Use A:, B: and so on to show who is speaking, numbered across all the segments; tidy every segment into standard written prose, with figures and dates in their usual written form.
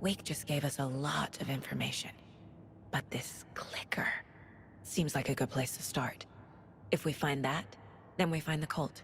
A: Wake just gave us a lot of information. But this clicker seems like a good place to start. If we find that, then we find the cult.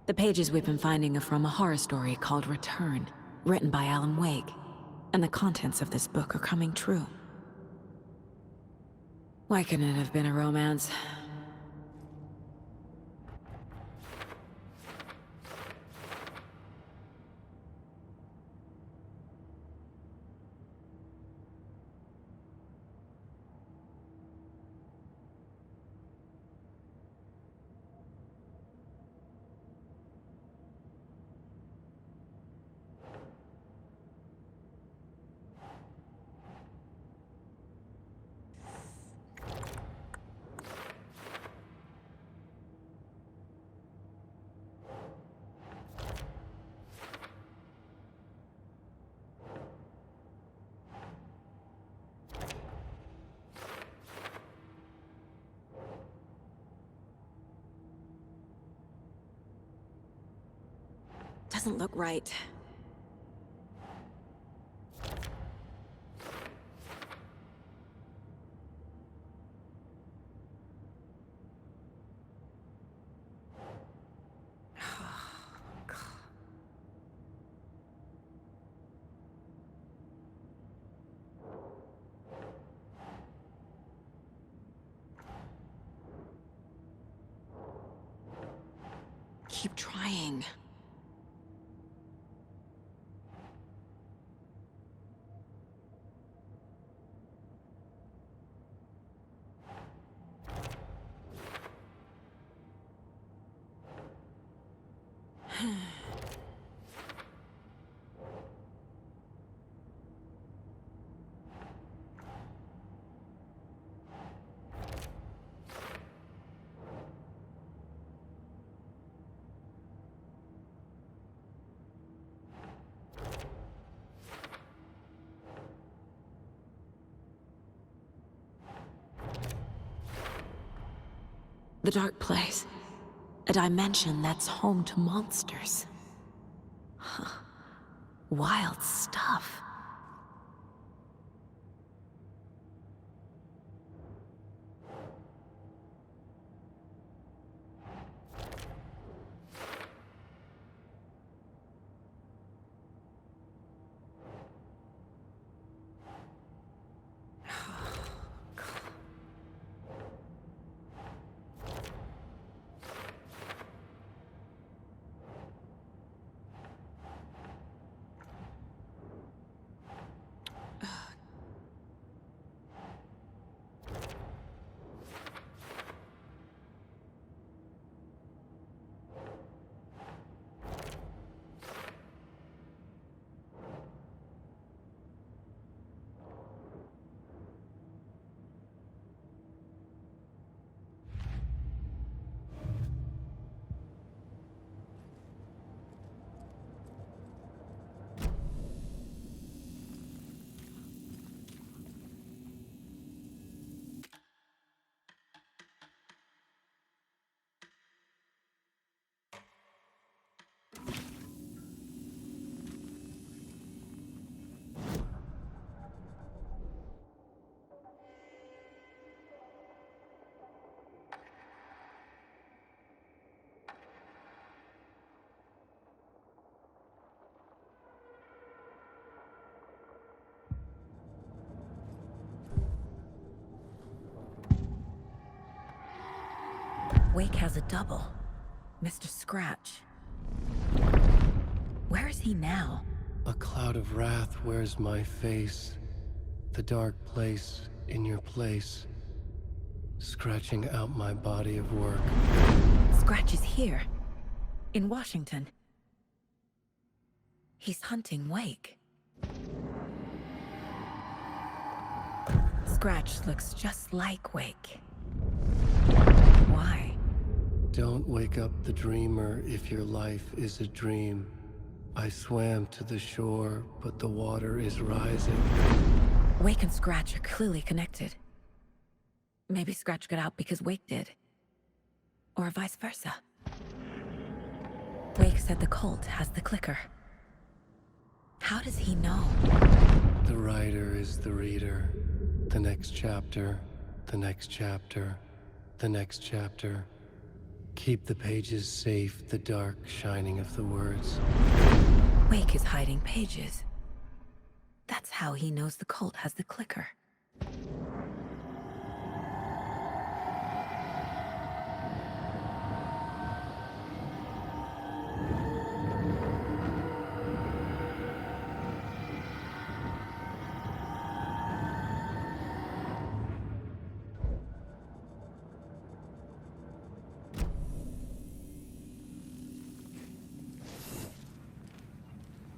A: The pages we've been finding are from a horror story called Return, written by Alan Wake, and the contents of this book are coming true. Why couldn't it have been a romance? Doesn't look right. Keep trying. The dark place. A dimension that's home to monsters. Huh. Wild stuff. Wake has a double. Mr. Scratch. Where is he now?
B: A cloud of wrath wears my face. The dark place in your place. Scratching out my body of work.
A: Scratch is here. In Washington. He's hunting Wake. Scratch looks just like Wake. Why?
B: Don't wake up the dreamer if your life is a dream. I swam to the shore, but the water is rising.
A: Wake and Scratch are clearly connected. Maybe Scratch got out because Wake did. Or vice versa. Wake said the cult has the clicker. How does he know?
B: The writer is the reader. The next chapter, the next chapter, the next chapter. Keep the pages safe, the dark shining of the words.
A: Wake is hiding pages. That's how he knows the cult has the clicker.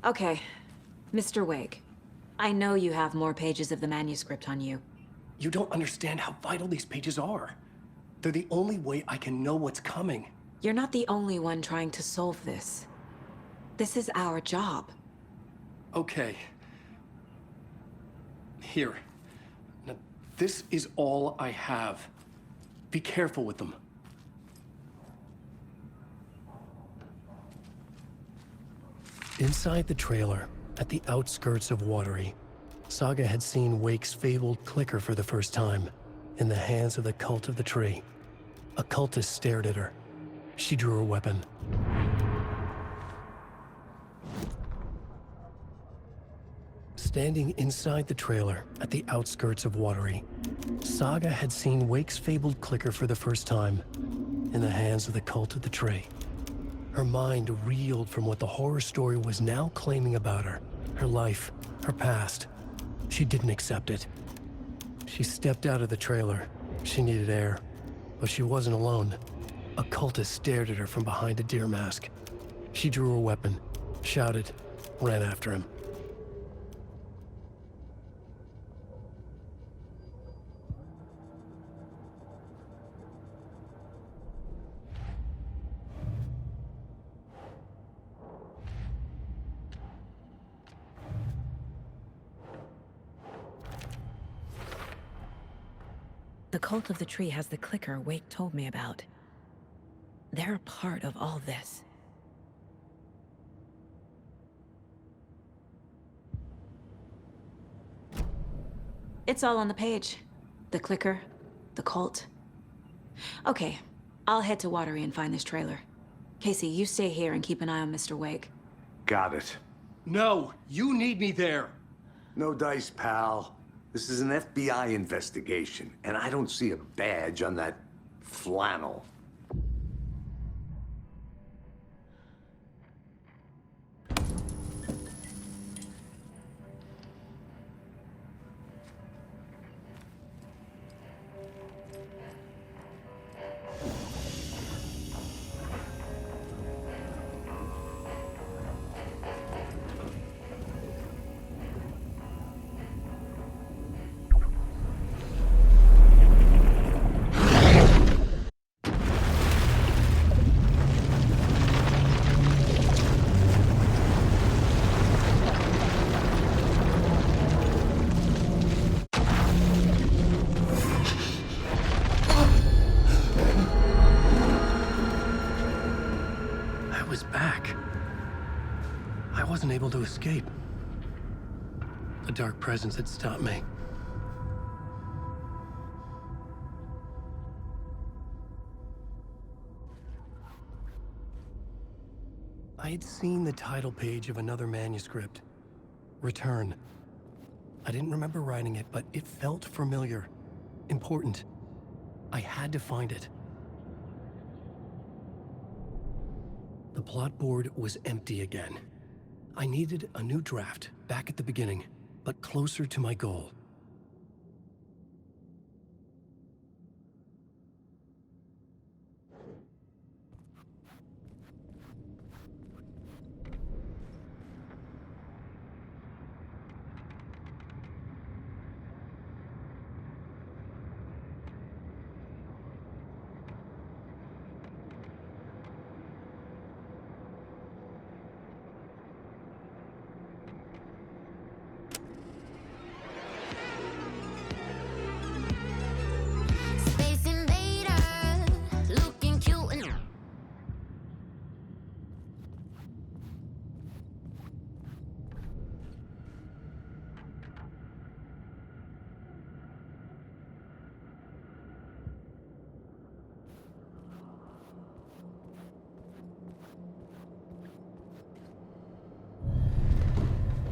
A: Okay, Mr. Wake. I know you have more pages of the manuscript on you.
C: You don't understand how vital these pages are. They're the only way I can know what's coming.
A: You're not the only one trying to solve this. This is our job.
C: Okay. Here. Now, this is all I have. Be careful with them.
B: Inside the trailer, at the outskirts of Watery, Saga had seen Wake's fabled clicker for the first time, in the hands of the Cult of the Tree. A cultist stared at her. She drew her weapon. Standing inside the trailer, at the outskirts of Watery, Saga had seen Wake's fabled clicker for the first time, in the hands of the Cult of the Tree. Her mind reeled from what the horror story was now claiming about her. Her life, her past. She didn't accept it. She stepped out of the trailer. She needed air. But she wasn't alone. A cultist stared at her from behind a deer mask. She drew her weapon, shouted, ran after him.
A: The Cult of the Tree has the clicker Wake told me about. They're a part of all this. It's all on the page. The clicker, the cult. Okay, I'll head to Watery and find this trailer. Casey, you stay here and keep an eye on Mr. Wake.
D: Got it.
C: No, you need me there.
D: No dice, pal. This is an FBI investigation, and I don't see a badge on that flannel.
B: I was back. I wasn't able to escape. A dark presence had stopped me. I had seen the title page of another manuscript. Return. I didn't remember writing it, but it felt familiar. Important. I had to find it. The plot board was empty again. I needed a new draft, back at the beginning, but closer to my goal.
E: Space invader, looking cute and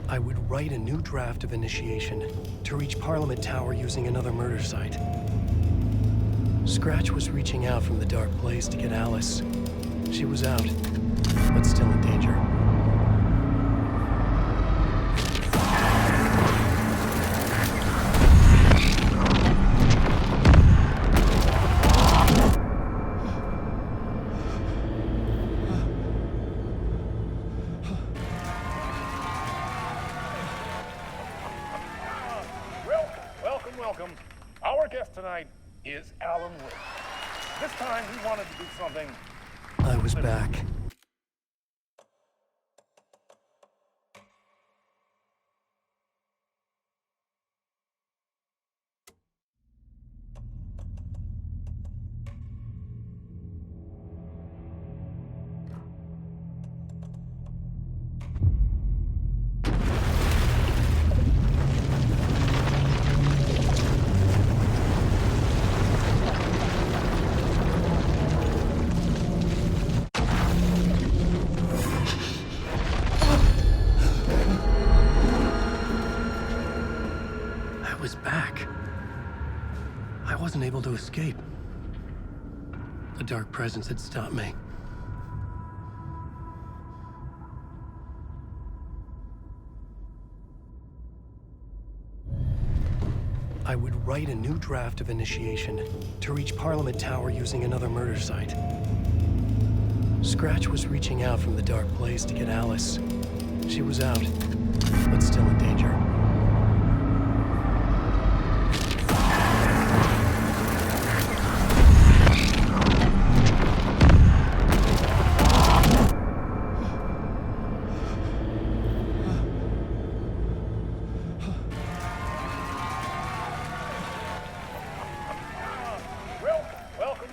B: I would write a new draft of initiation to reach Parliament Tower using another murder site. Scratch was reaching out from the dark place to get Alice. She was out, but still in danger.
F: Welcome. Our guest tonight is Alan Wake. This time he wanted to do something.
B: I was back. I was back. I wasn't able to escape. A dark presence had stopped me. I would write a new draft of initiation to reach Parliament Tower using another murder site. Scratch was reaching out from the dark place to get Alice. She was out, but still in danger.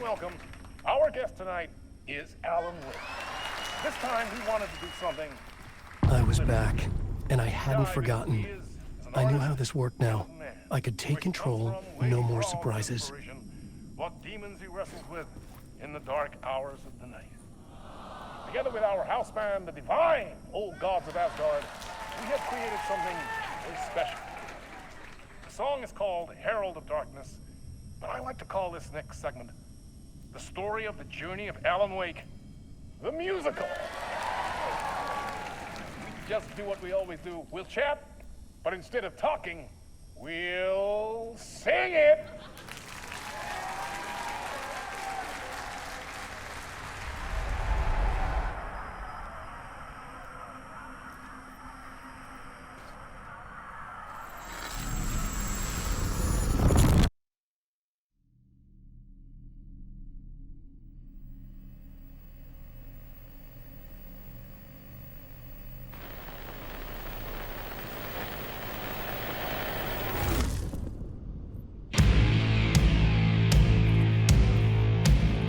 F: Welcome. Our guest tonight is Alan Wake. This time he wanted to do something.
B: I was back, and I hadn't forgotten. I knew how this worked now. I could take control, no more surprises.
F: What demons he wrestles with in the dark hours of the night. Together with our house band, the divine old gods of Asgard, we have created something very special. The song is called Herald of Darkness, but I like to call this next segment the story of the journey of Alan Wake, the musical. We just do what we always do. We'll chat, but instead of talking, we'll sing it.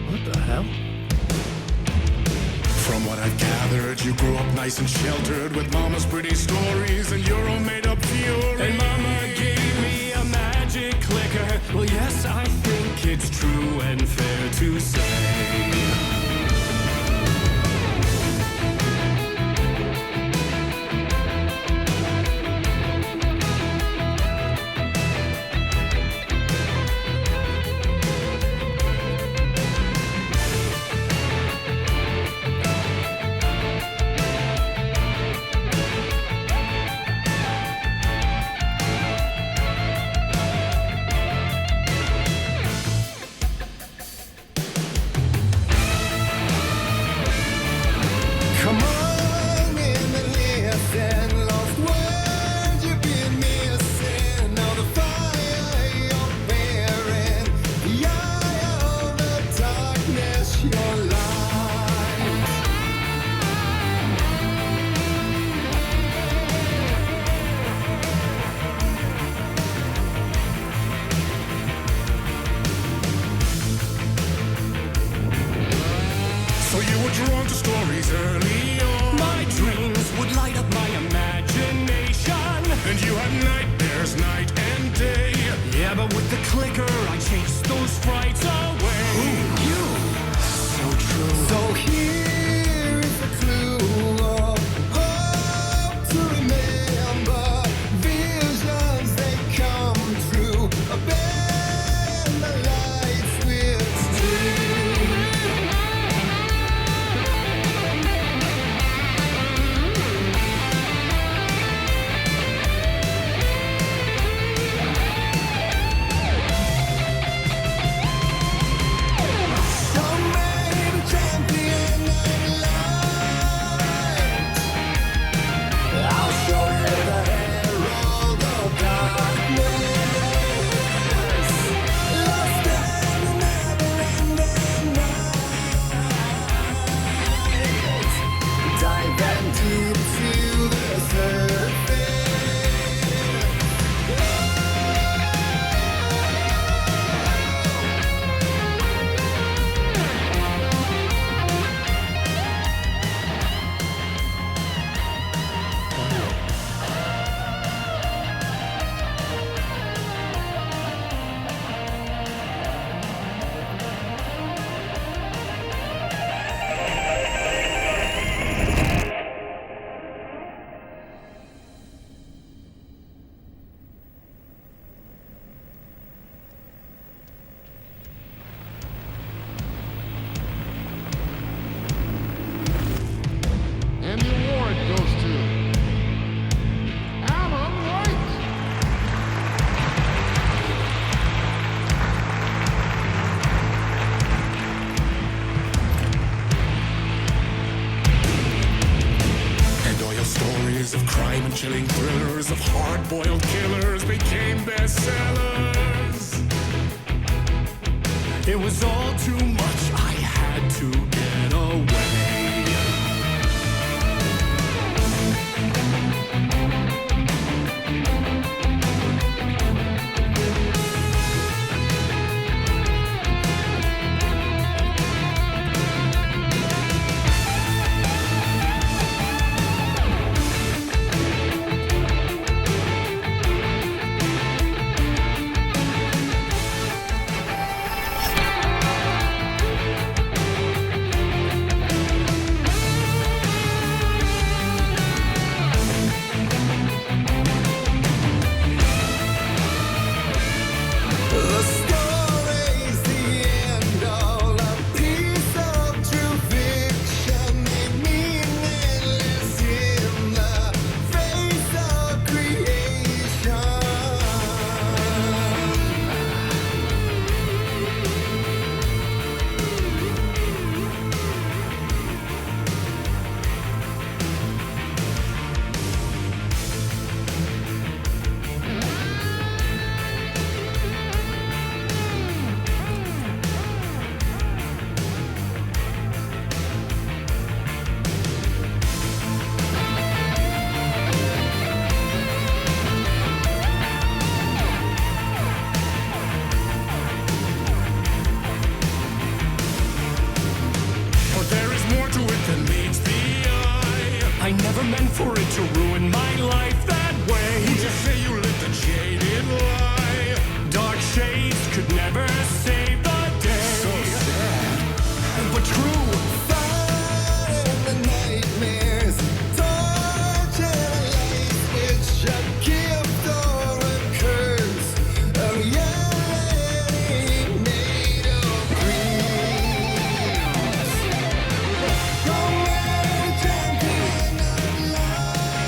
B: What the hell?
G: From what I've gathered, you grew up nice and sheltered with mama's pretty stories and your own made-up fury. And mama gave me a magic clicker. Well, yes, I think it's true and fair to say. drawn to stories early on. My dreams would light up my imagination. And you had nightmares night and day. Yeah, but with the clicker, I chased those frights away. Who knew? So true.
H: So here is a clue of hope to remember. Visions, they come true. Abandon the lights with
F: And the award goes to Alan White.
G: And all your stories of crime and chilling thrillers of hard-boiled killers became bestsellers. It was all too much, I had to get away. I never meant for it to ruin my life that way.
F: Would you say you lived a jaded lie?
G: Dark shades could never save the day.
F: So sad.
G: But true.
H: Fighting the nightmares, torture life, which a gift or a curse. A reality made of dreams. From every champion of life.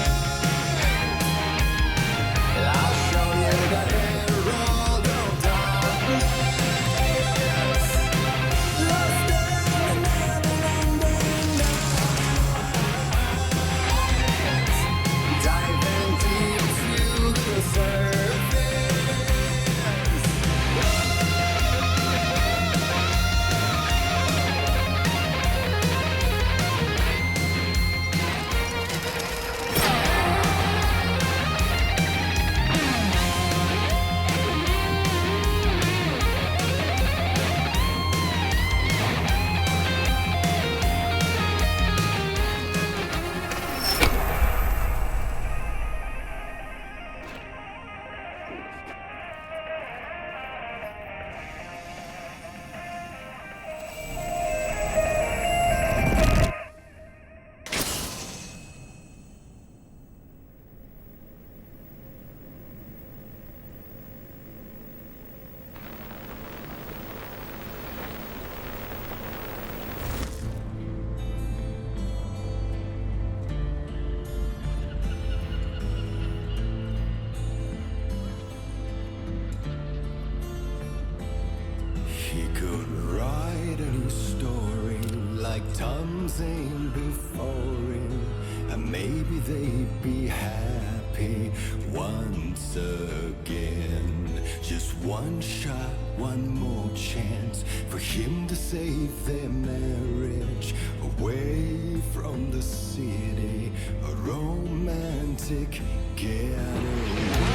H: He could write a new story like Tom Zane before him, and maybe they'd be happy once again. Just one shot, one more chance for him to save their marriage. Away from the city, a romantic getaway.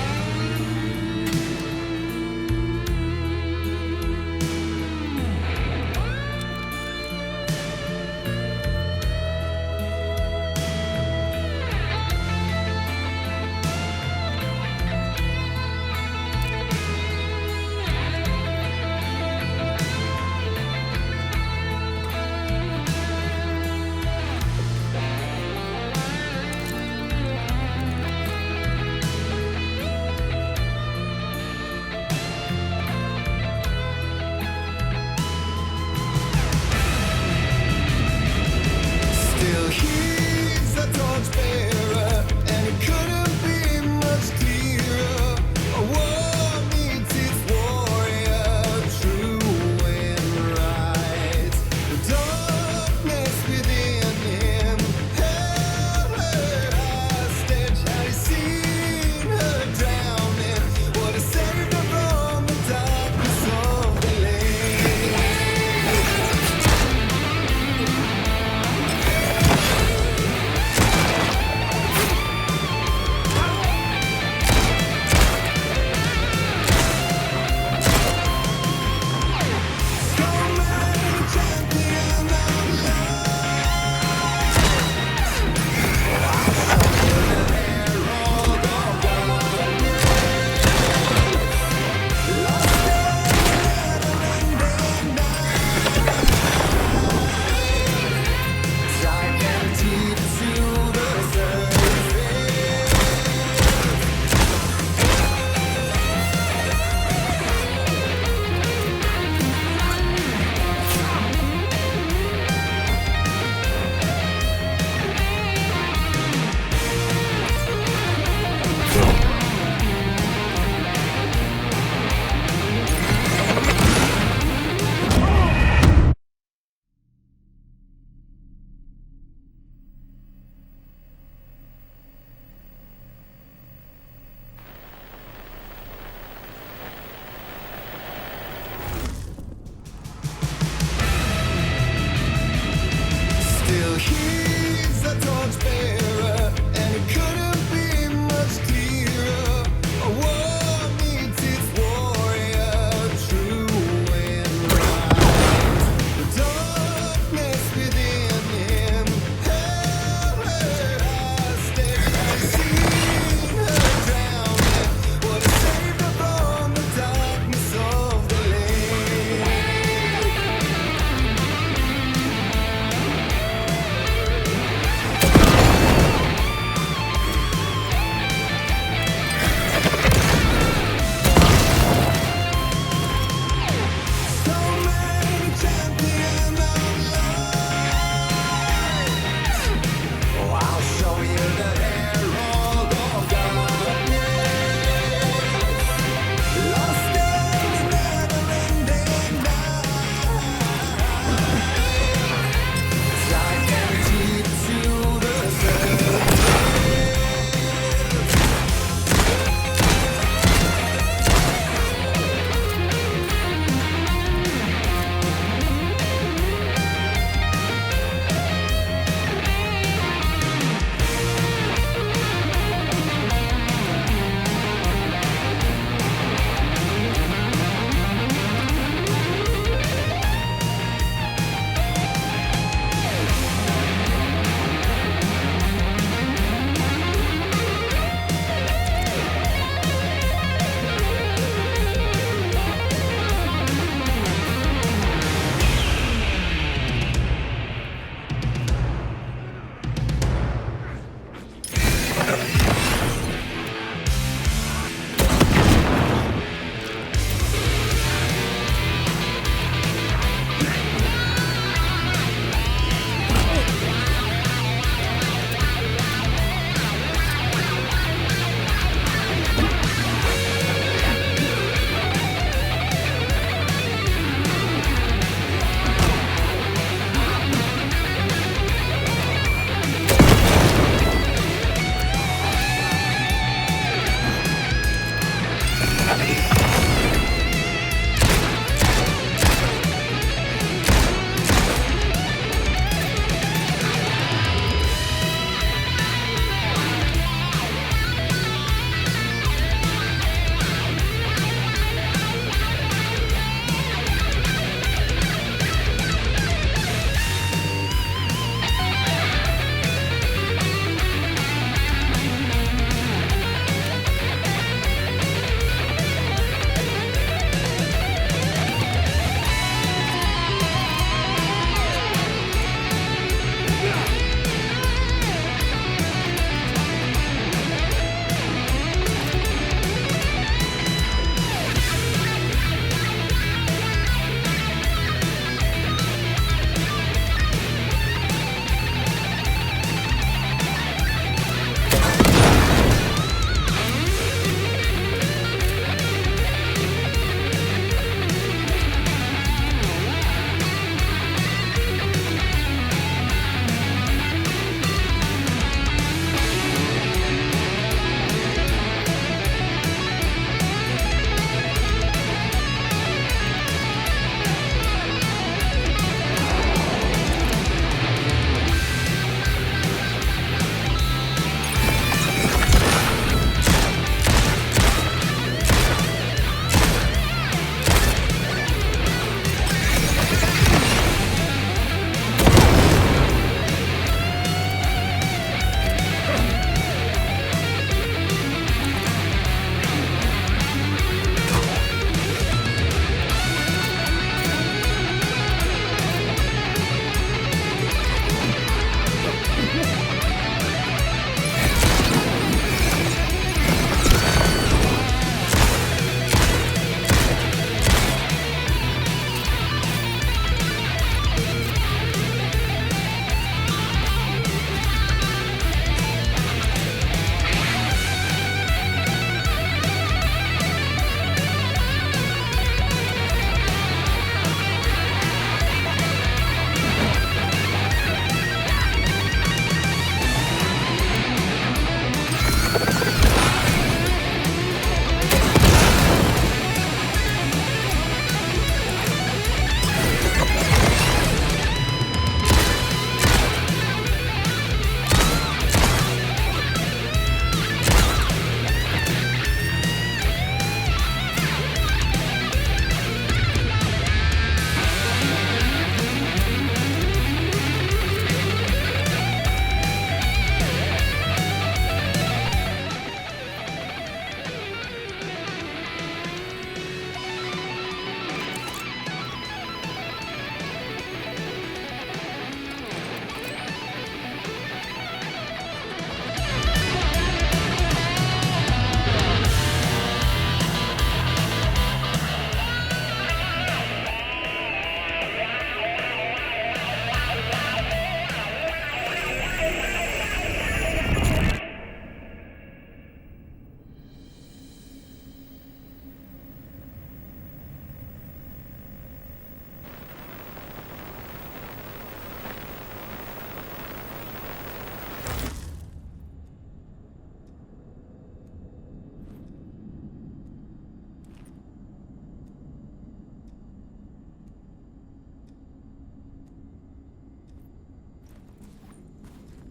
H: Still he's a torchbearer, and it couldn't be much clearer. A war meets its warrior, true and right. The darkness within him held her hostage. Had he seen her drowning, would have saved her from the darkness of the lake.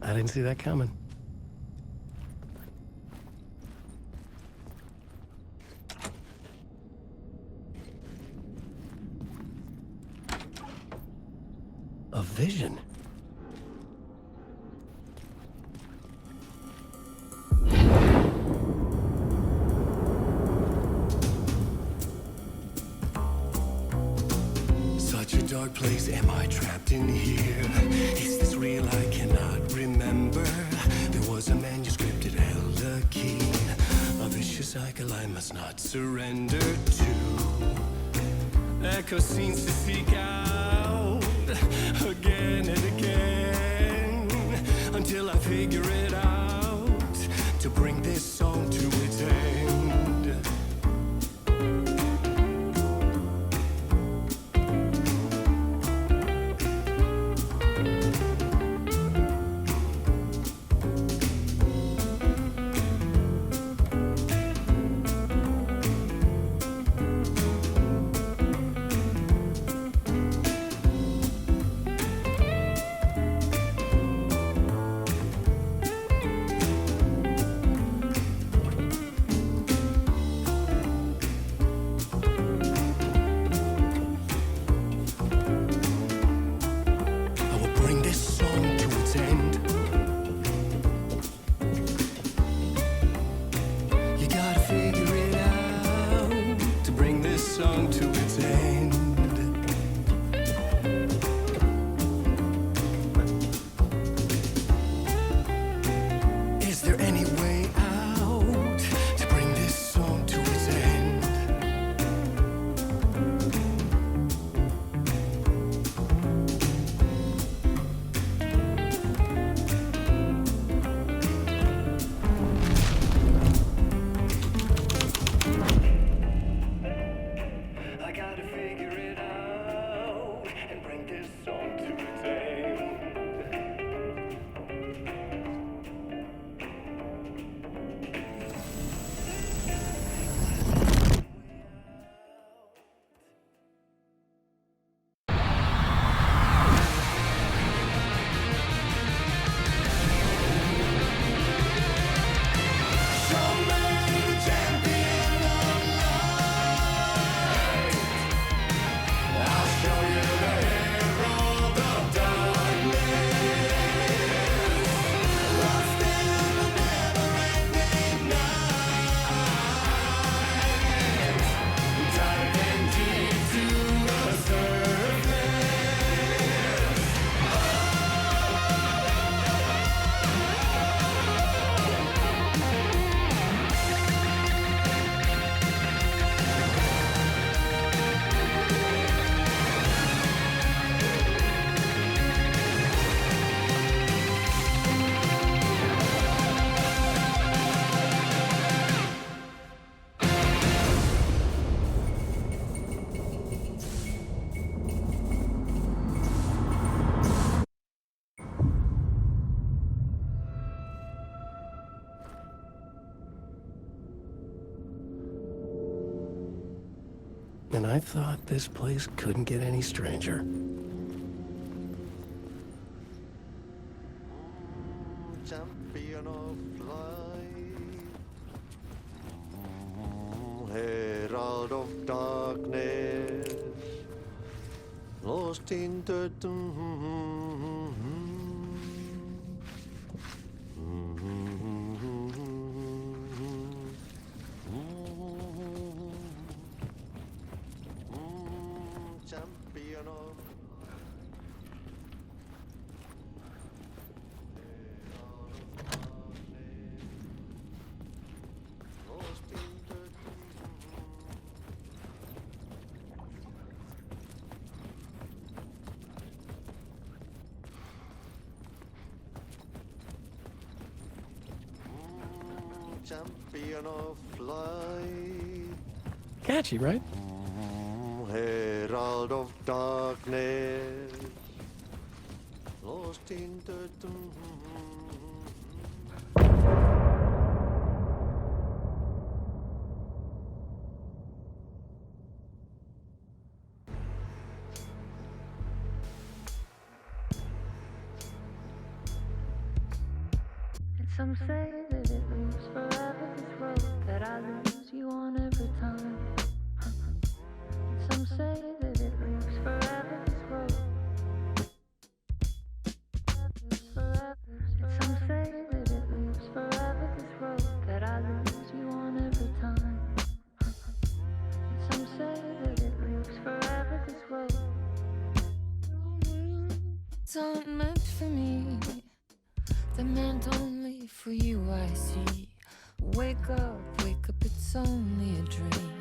B: I didn't see that coming. A vision.
G: Such a dark place, am I trapped in here? Is this real? I cannot remember. There was a manuscript, it held a key. A vicious cycle I must not surrender to. Echo scenes to seek out again and again until I figure it out to bring this song to its end.
B: And I thought this place couldn't get any stranger.
H: Champion of light, herald of darkness, lost in the champion of lost in the champion of light,
B: Catchy, right?
H: herald of darkness, lost in the
I: Some say that it moves forever, this road that I lose you on every time. Some say that it moves forever, this road. Forever. Some say that it moves forever, this road that I lose you on every time. Some say that it moves forever, this road. It's not meant for me. They're meant only for you, I see. Wake up, it's only a dream.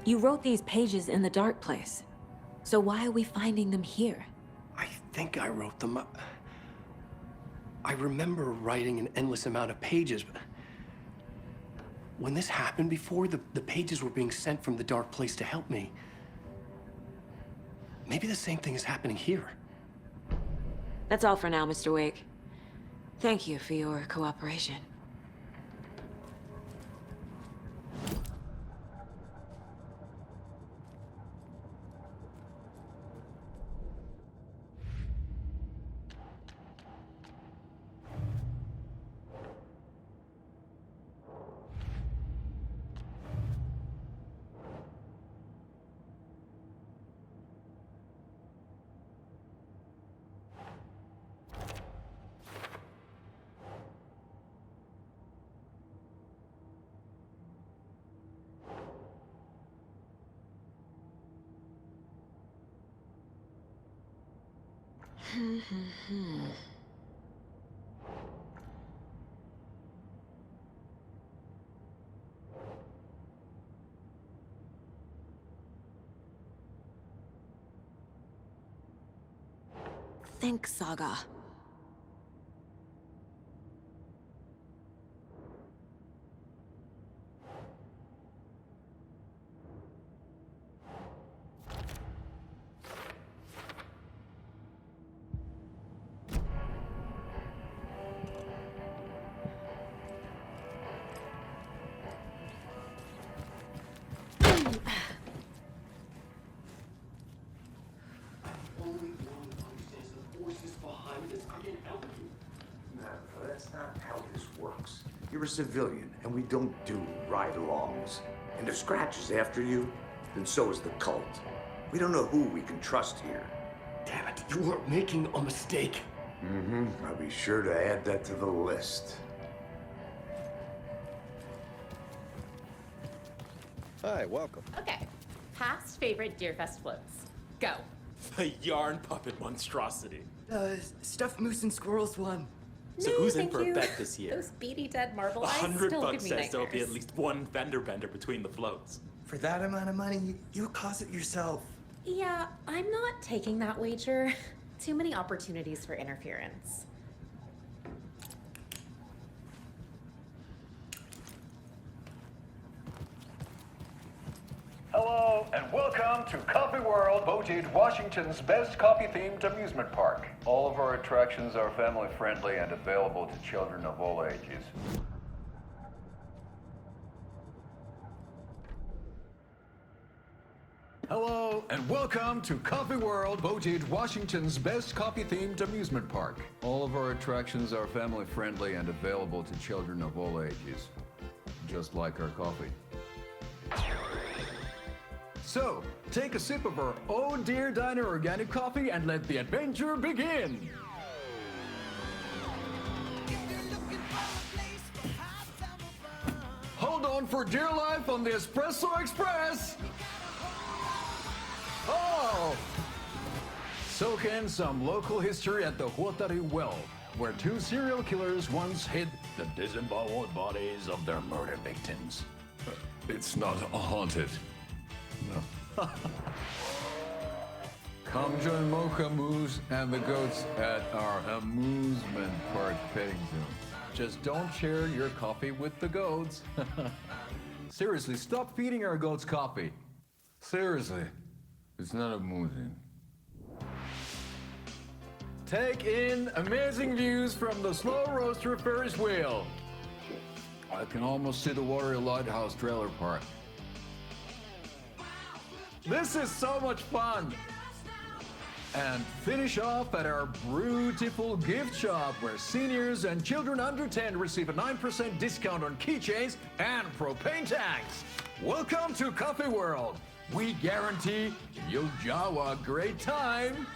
A: You wrote these pages in the dark place. So why are we finding them here?
C: I think I wrote them. I remember writing an endless amount of pages, but when this happened before, the pages were being sent from the dark place to help me. Maybe the same thing is happening here.
A: That's all for now, Mr. Wake. Thank you for your cooperation. Think, Saga.
D: You're a civilian, and we don't do ride-alongs. And if Scratch is after you, then so is the cult. We don't know who we can trust here.
C: Damn it, you are making a mistake.
D: I'll be sure to add that to the list.
H: Hi, welcome.
J: Okay. Past favorite Deerfest floats. Go.
K: The yarn puppet monstrosity.
L: Stuffed moose and squirrels one.
K: So
J: No,
K: who's in
J: thank
K: for
J: you.
K: a bet this year?
J: Those beady dead marble eyes
K: $100
J: still give me
K: says there'll be at
J: nightmares.
K: least one fender bender between the floats.
L: For that amount of money, you'll cause it yourself.
J: Yeah, I'm not taking that wager. Too many opportunities for interference.
M: Hello, and welcome to Coffee World, voted Washington's best coffee-themed amusement park. All of our attractions are family-friendly and available to children of all ages. Hello, and welcome to Coffee World, voted Washington's best coffee-themed amusement park. All of our attractions are family-friendly and available to children of all ages. just like our coffee. So, take a sip of our Oh Dear Diner organic coffee and let the adventure begin! Hold on for dear life on the Espresso Express! Oh! Soak in some local history at the Huotari Well, where two serial killers once hid the disemboweled bodies of their murder victims.
F: It's not haunted. No.
M: Come join Mocha Moose and the goats at our amusement park petting zoo. Just don't share your coffee with the goats. Seriously, stop feeding our goats coffee. Seriously, it's not amusing. Take in amazing views from the Slow Roaster Ferris wheel. I can almost see the Watery Lighthouse trailer park. This is so much fun! And finish off at our beautiful gift shop where seniors and children under 10 receive a 9% discount on keychains and propane tanks. Welcome to Coffee World. We guarantee you'll have a great time.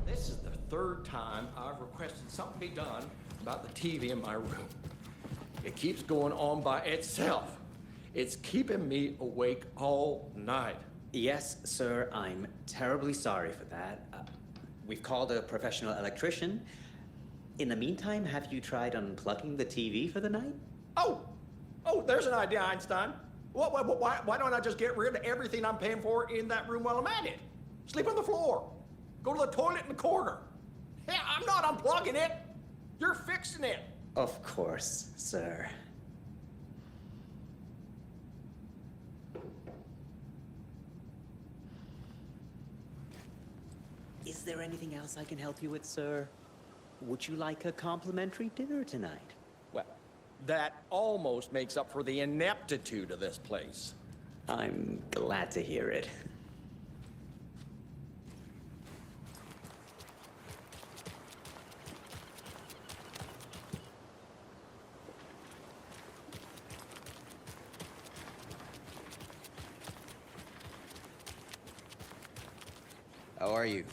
N: This is the third time I've requested something be done about the TV in my room. It keeps going on by itself. It's keeping me awake all night.
O: Yes, sir, I'm terribly sorry for that. We've called a professional electrician. In the meantime, have you tried unplugging the TV for the night?
N: Oh, there's an idea, Einstein. Why don't I just get rid of everything I'm paying for in that room while I'm at it? Sleep on the floor. Go to the toilet in the corner. Yeah, I'm not unplugging it. You're fixing it.
O: Of course, sir. Is there anything else I can help you with, sir? Would you like a complimentary dinner tonight?
N: Well, that almost makes up for the ineptitude of this place.
O: I'm glad to hear it.
P: How are you?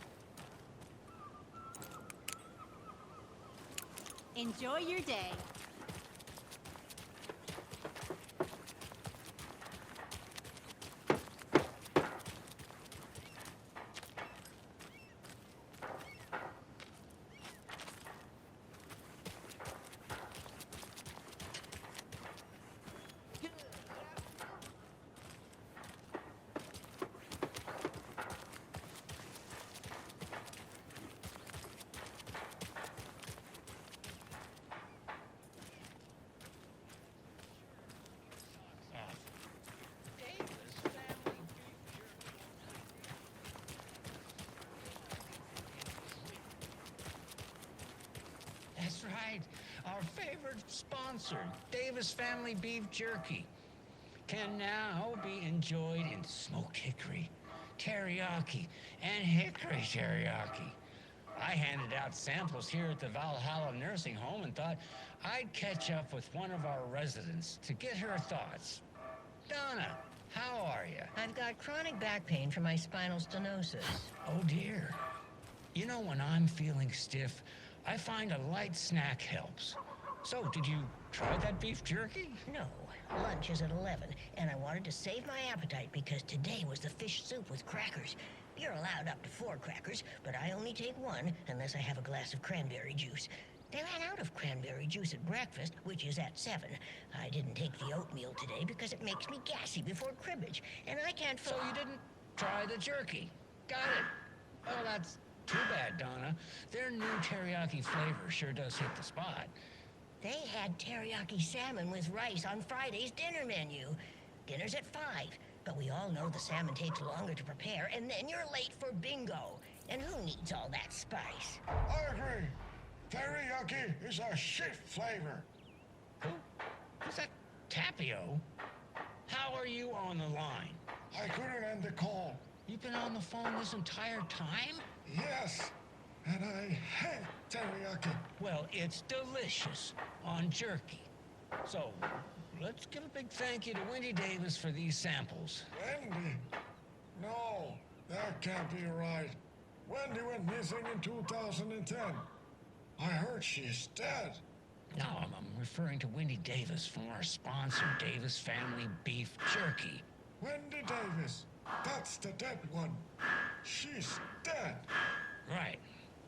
Q: Enjoy your day.
R: That's right. Our favorite sponsor, Davis Family Beef Jerky, can now be enjoyed in smoked hickory, teriyaki, and hickory teriyaki. I handed out samples here at the Valhalla Nursing Home and thought I'd catch up with one of our residents to get her thoughts. Donna, how are you?
S: I've got chronic back pain from my spinal stenosis.
R: Oh, dear. You know, when I'm feeling stiff, I find a light snack helps. So, did you try that beef jerky?
S: No. Lunch is at 11, and I wanted to save my appetite because today was the fish soup with crackers. You're allowed up to 4 crackers, but I only take 1 unless I have a glass of cranberry juice. They ran out of cranberry juice at breakfast, which is at 7. I didn't take the oatmeal today because it makes me gassy before cribbage, and I can't...
R: So you didn't try the jerky? Got it. Oh, that's too bad, Donna. Their new teriyaki flavor sure does hit the spot.
S: They had teriyaki salmon with rice on Friday's dinner menu. Dinner's at 5. But we all know the salmon takes longer to prepare, and then you're late for bingo. And who needs all that spice?
R: I agree. Teriyaki is a shit flavor. Who's that Tapio? How are you on the line? I couldn't end the call. You've been on the phone this entire time? Yes, and I hate teriyaki. Well, it's delicious on jerky. So, let's give a big thank you to Wendy Davis for these samples. Wendy? No, that can't be right. Wendy went missing in 2010. I heard she's dead. No, I'm referring to Wendy Davis from our sponsor, Davis Family Beef Jerky. Wendy Davis. That's the dead one. She's dead. Right.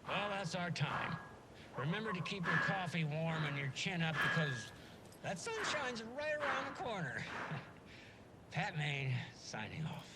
R: Well, that's our time. Remember to keep your coffee warm and your chin up because that sun shines right around the corner. Pat Maine, signing off.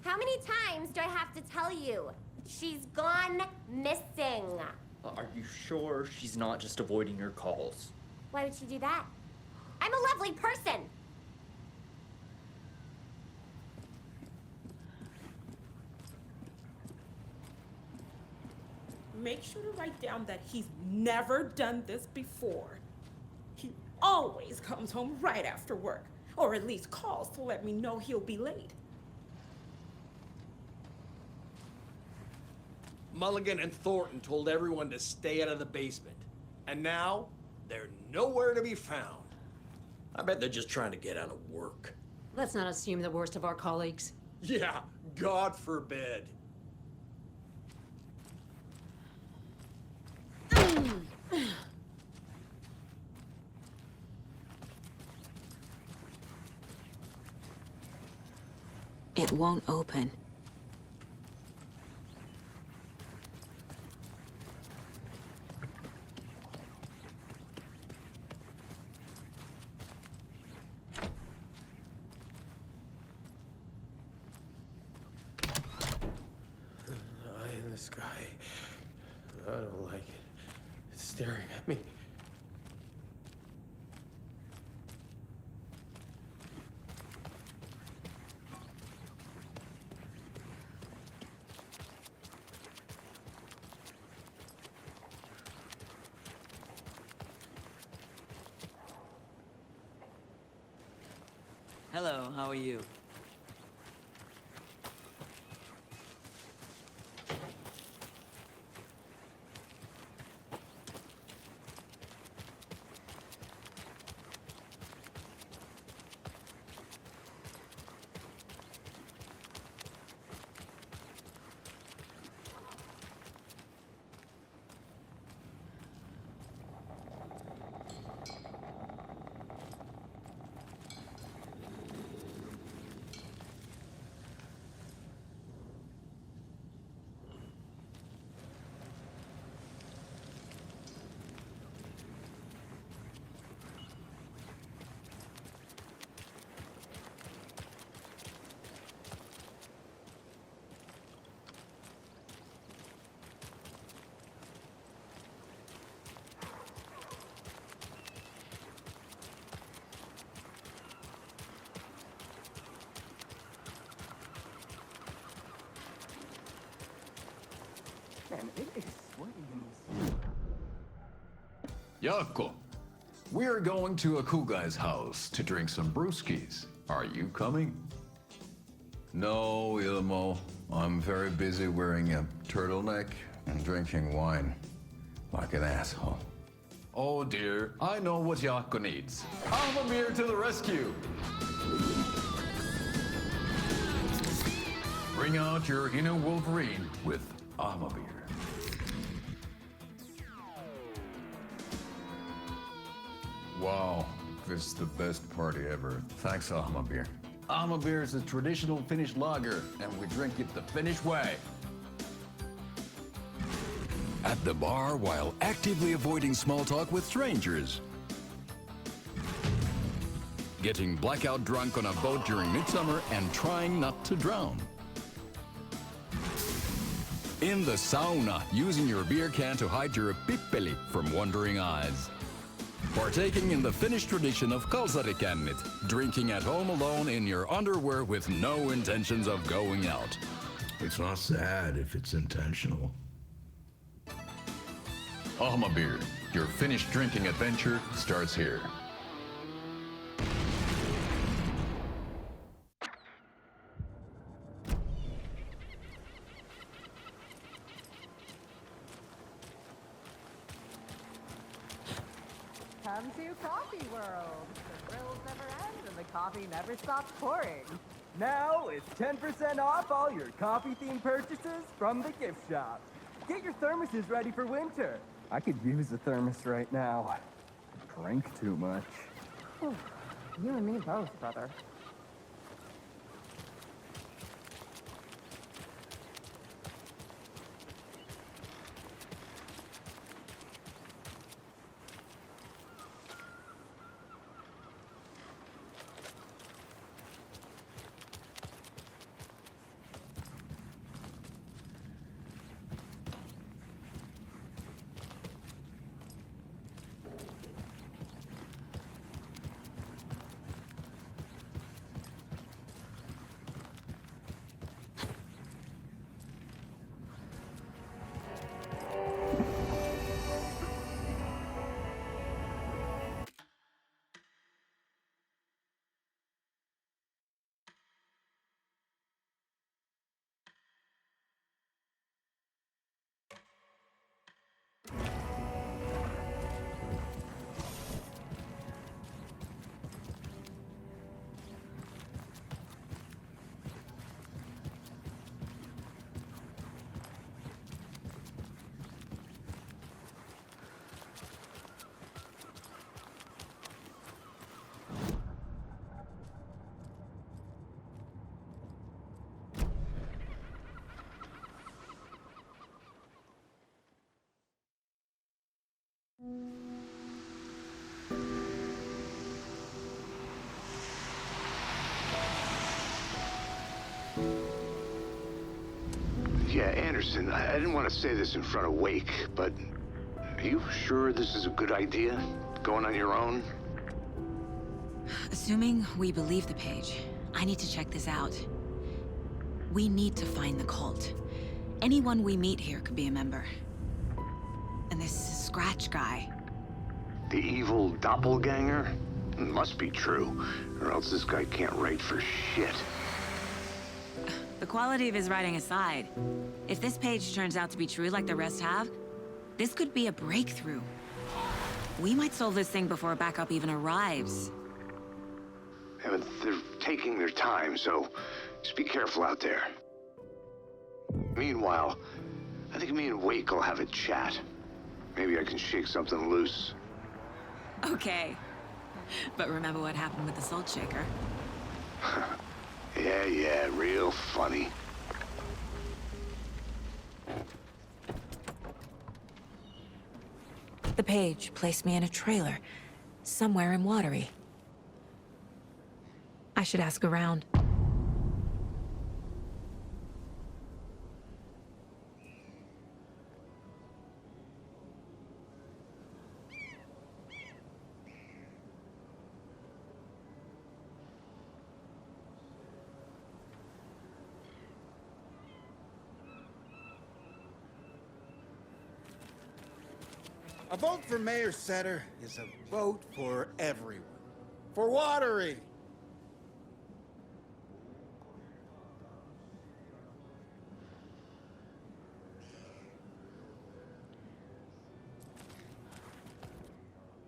Q: How many times do I have to tell you? She's gone missing.
T: Are you sure she's not just avoiding your calls?
Q: Why would she do that? I'm a lovely person.
U: Make sure to write down that he's never done this before. He always comes home right after work, or at least calls to let me know he'll be late.
N: Mulligan and Thornton told everyone to stay out of the basement. And now, they're nowhere to be found. I bet they're just trying to get out of work.
V: Let's not assume the worst of our colleagues.
N: Yeah, God forbid.
A: It won't open.
C: In the sky. I don't like it. It's staring at me.
W: Hello, how are you?
L: Man, it is sweaty in this.
M: Jaakko, we're going to Akugai's house to drink some brewskis. Are you coming?
X: No, Ilmo. I'm very busy wearing a turtleneck and drinking wine. Like an asshole.
M: Oh dear, I know what Jaakko needs. Amamir to the rescue! Bring out your inner Wolverine with Amamir.
X: Wow, this is the best party ever. Thanks, Amamir.
M: Amamir is a traditional Finnish lager, and we drink it the Finnish way.
B: At the bar while actively avoiding small talk with strangers. Getting blackout drunk on a boat during midsummer and trying not to drown. In the sauna, using your beer can to hide your pippeli from wandering eyes. Partaking in the Finnish tradition of kalsarikännit, drinking at home alone in your underwear with no intentions of going out.
X: It's not sad if it's intentional. Alma Beer, your Finnish drinking adventure starts here.
L: Come to Coffee World. The thrills never end and the coffee never stops pouring. Now it's 10% off all your coffee-themed purchases from the gift shop. Get your thermoses ready for winter. I could use a thermos right now. Drink too much. You and me both, brother.
D: Yeah, Anderson, I didn't want to say this in front of Wake, but are you sure this is a good idea? Going on your own?
A: Assuming we believe the page, I need to check this out. We need to find the cult. Anyone we meet here could be a member. And this Scratch guy.
D: The evil doppelganger? It must be true, or else this guy can't write for shit.
A: The quality of his writing aside, if this page turns out to be true like the rest have, this could be a breakthrough. We might solve this thing before backup even arrives.
D: Yeah, but they're taking their time, so just be careful out there. Meanwhile, I think me and Wake will have a chat. Maybe I can shake something loose.
A: Okay. But remember what happened with the salt shaker?
D: Yeah, real funny.
A: The page placed me in a trailer, somewhere in Watery. I should ask around.
E: A vote for Mayor Setter is a vote for everyone. For Watery!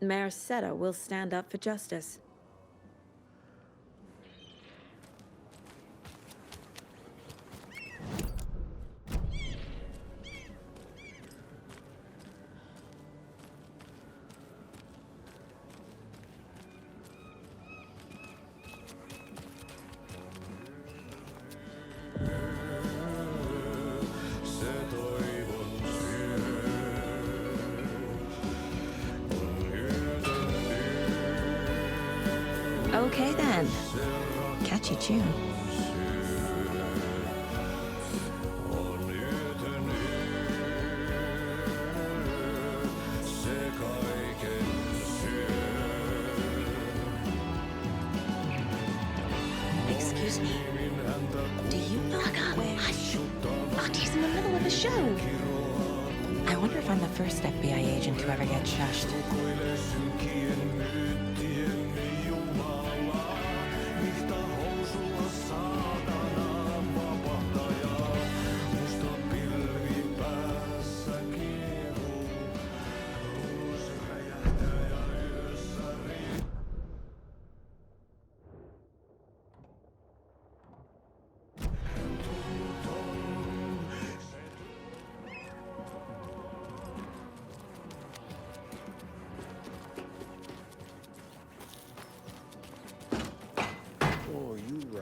A: Mayor Seta will stand up for justice. Okay then. Catchy tune.
J: Excuse me. Do you know? Hush. Auntie in the middle of a show.
A: I wonder if I'm the first FBI agent to ever get shushed.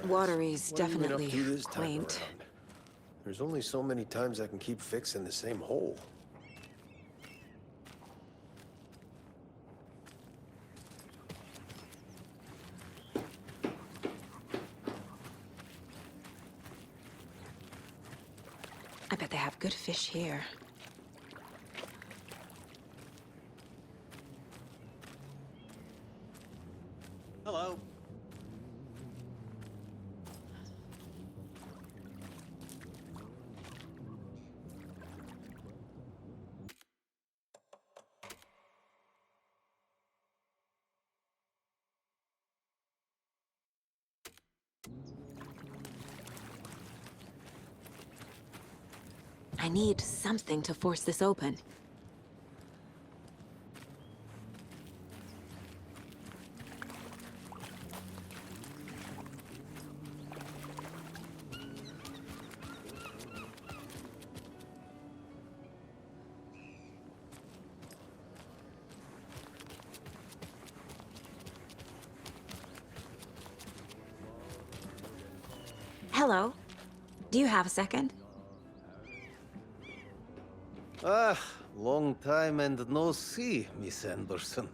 A: Watery's definitely quaint.
C: There's only so many times I can keep fixing the same hole.
A: I bet they have good fish here.
P: Hello.
A: I need something to force this open. Hello. Do you have a second?
G: Ah, long time and no see, Miss Anderson.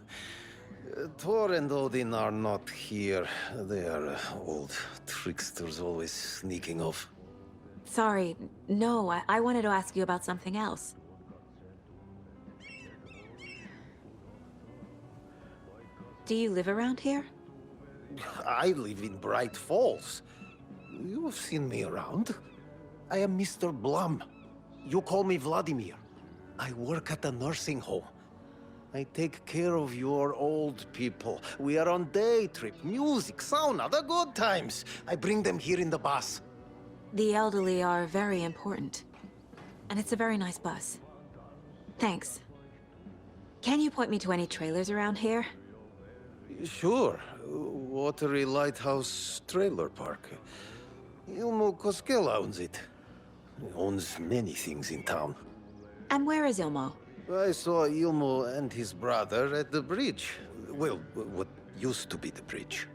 G: Thor and Odin are not here. They are old tricksters always sneaking off.
A: Sorry. No, I wanted to ask you about something else. Do you live around here?
G: I live in Bright Falls. You've seen me around. I am Mr. Blum. You call me Vladimir. I work at a nursing home. I take care of your old people. We are on day trip, music, sauna, the good times. I bring them here in the bus.
A: The elderly are very important. And it's a very nice bus. Thanks. Can you point me to any trailers around here?
G: Sure. Watery Lighthouse Trailer Park. Ilmo Koskela owns it. He owns many things in town.
A: And where is Ilmo?
G: I saw Ilmo and his brother at the bridge. Well, what used to be the bridge.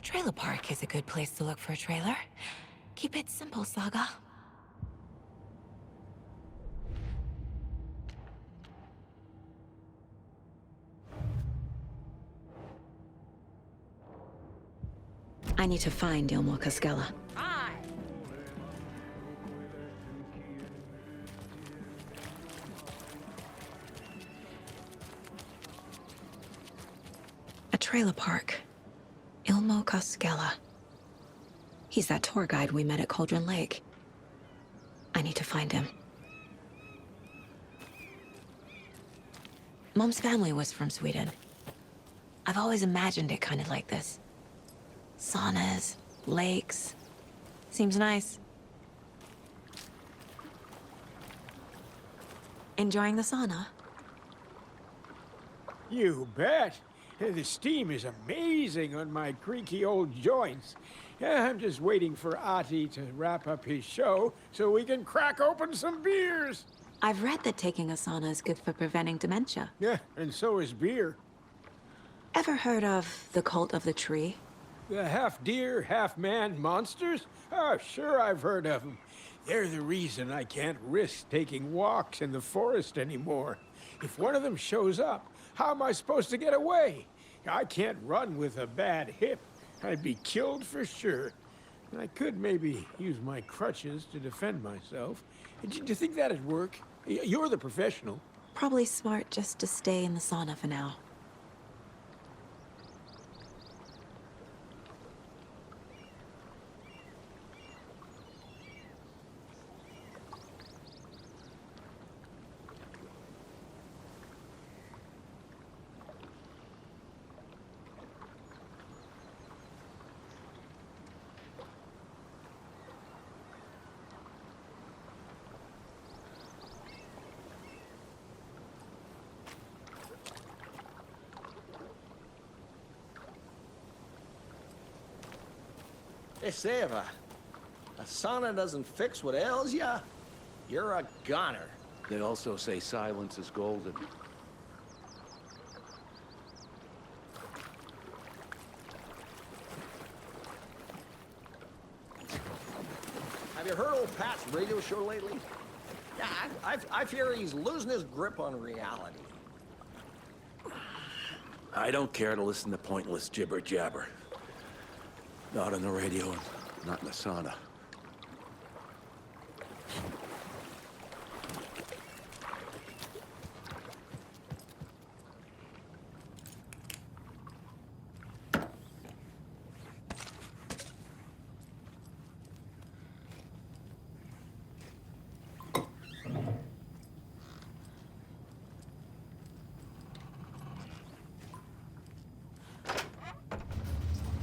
A: Trailer park is a good place to look for a trailer. Keep it simple, Saga. I need to find Ilmo Koskela. A trailer park. Ilmo Koskela. He's that tour guide we met at Cauldron Lake. I need to find him. Mom's family was from Sweden. I've always imagined it kind of like this. Saunas, lakes. Seems nice. Enjoying the sauna?
E: You bet.
H: The steam is amazing on my creaky old joints. I'm just waiting for Ati to wrap up his show so we can crack open some beers.
A: I've read that taking a sauna is good for preventing dementia.
H: Yeah, and so is beer.
A: Ever heard of the Cult of the Tree?
H: The half-deer, half-man monsters? Oh, sure I've heard of them. They're the reason I can't risk taking walks in the forest anymore. If one of them shows up, how am I supposed to get away? I can't run with a bad hip. I'd be killed for sure. I could maybe use my crutches to defend myself. Do you think that'd work? You're the professional.
A: Probably smart just to stay in the sauna for now.
N: They say if a sauna doesn't fix what ails ya, you're a goner.
C: They also say silence is golden.
N: Have you heard old Pat's radio show lately? Yeah, I fear he's losing his grip on reality.
C: I don't care to listen to pointless jibber-jabber. Not on the radio, and not in the sauna.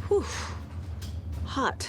A: Whew. Hot.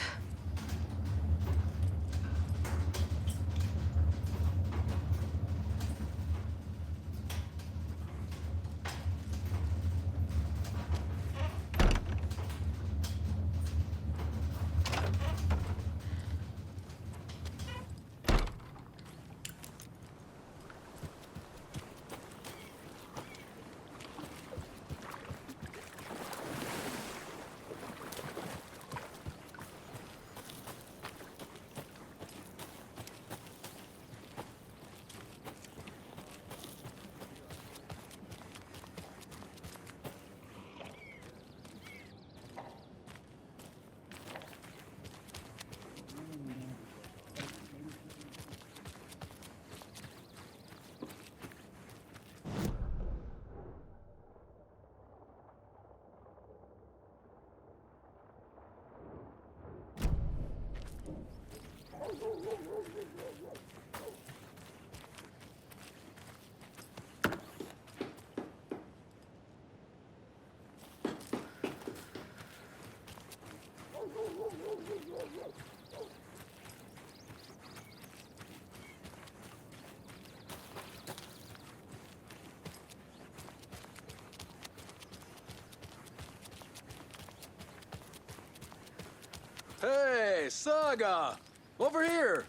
B: Hey, Saga! Over here!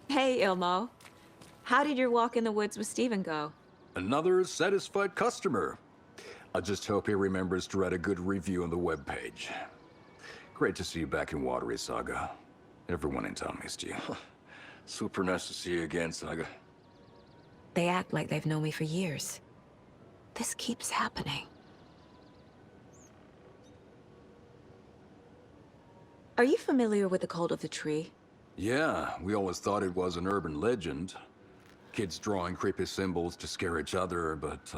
A: Hey, Ilmo. How did your walk in the woods with Steven go?
B: Another satisfied customer. I just hope he remembers to write a good review on the webpage. Great to see you back in Watery, Saga. Everyone in town missed you. Super nice to see you again, Saga.
A: They act like they've known me for years. This keeps happening. Are you familiar with the Cult of the Tree?
B: Yeah, we always thought it was an urban legend. Kids drawing creepy symbols to scare each other, but,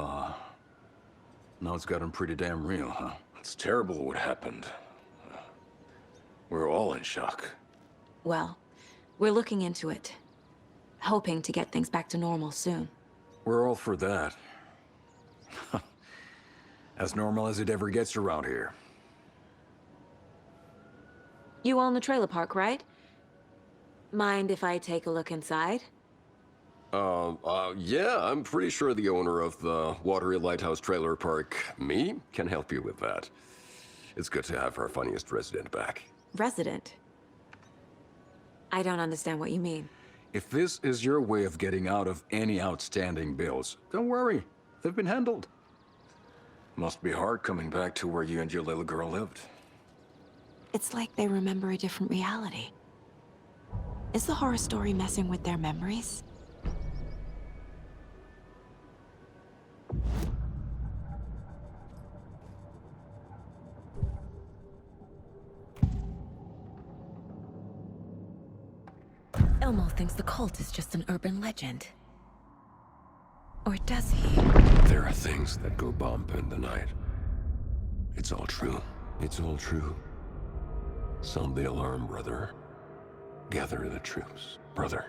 B: now it's gotten pretty damn real, huh? It's terrible what happened. We're all in shock.
A: Well, we're looking into it. Hoping to get things back to normal soon.
B: We're all for that. As normal as it ever gets around here.
A: You own the trailer park, right? Mind if I take a look inside?
F: Yeah, I'm pretty sure the owner of the Watery Lighthouse Trailer Park, me, can help you with that. It's good to have our funniest resident back.
A: Resident? I don't understand what you mean.
B: If this is your way of getting out of any outstanding bills, don't worry. They've been handled. Must be hard coming back to where you and your little girl lived.
A: It's like they remember a different reality. Is the horror story messing with their memories? Elmo thinks the cult is just an urban legend. Or does he?
F: There are things that go bump in the night. It's all true. It's all true. Sound the alarm, brother. Gather the troops, brother.